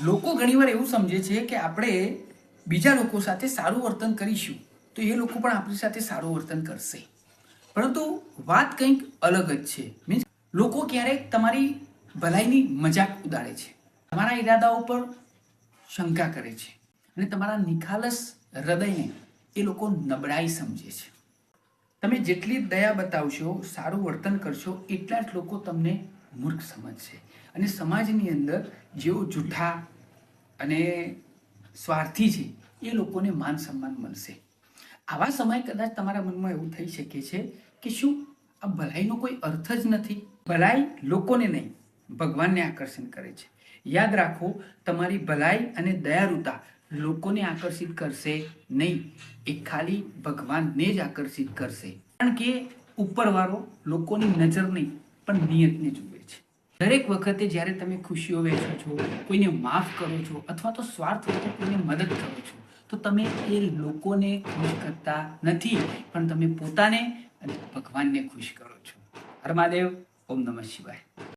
લોકો ઘણીવાર એવું સમજે છે કે આપણે બીજા લોકો સાથે સારું વર્તન કરીશું તો એ લોકો પણ આપણી સાથે સારું વર્તન કરશે, પરંતુ વાત કંઈક અલગ જ છે. મીન્સ લોકો ક્યારેક તમારી ભલાઈની મજાક ઉડાડે છે, તમારા ઈરાદાઓ પર શંકા કરે છે અને તમારા નિખાલસ હૃદયને એ લોકો નબળાઈ સમજે છે. તમે જેટલી દયા બતાવશો, સારું વર્તન કરશો, એટલા જ લોકો તમને મૂર્ખ સમજશે અને સમાજની અંદર જેઓ જૂઠા અને સ્વાર્થી છે એ લોકોને માન સન્માન મળશે. આવા સમયે કદાચ તમારા મનમાં એવું થઈ શકે છે કે શું આ ભલાઈનો કોઈ અર્થ જ નથી? ભલાઈ લોકોને નહીં, ભગવાનને આકર્ષણ કરે છે. યાદ રાખો, તમારી ભલાઈ અને દયાળુતા લોકોને આકર્ષિત કરશે નહીં, એ ખાલી ભગવાનને જ આકર્ષિત કરશે. કારણ કે ઉપરવાળો લોકોની નજર નહીં પણ નિયતને જુએ છે. દરેક વખતે જ્યારે તમે ખુશીઓ વહેંચો છો, કોઈને માફ કરો છો અથવા તો સ્વાર્થ વખતે કોઈને મદદ કરો છો, તો તમે એ લોકોને ખુશ કરતા નથી પણ તમે પોતાને અને ભગવાનને ખુશ કરો છો. હર મહાદેવ. ઓમ નમઃ શિવાય.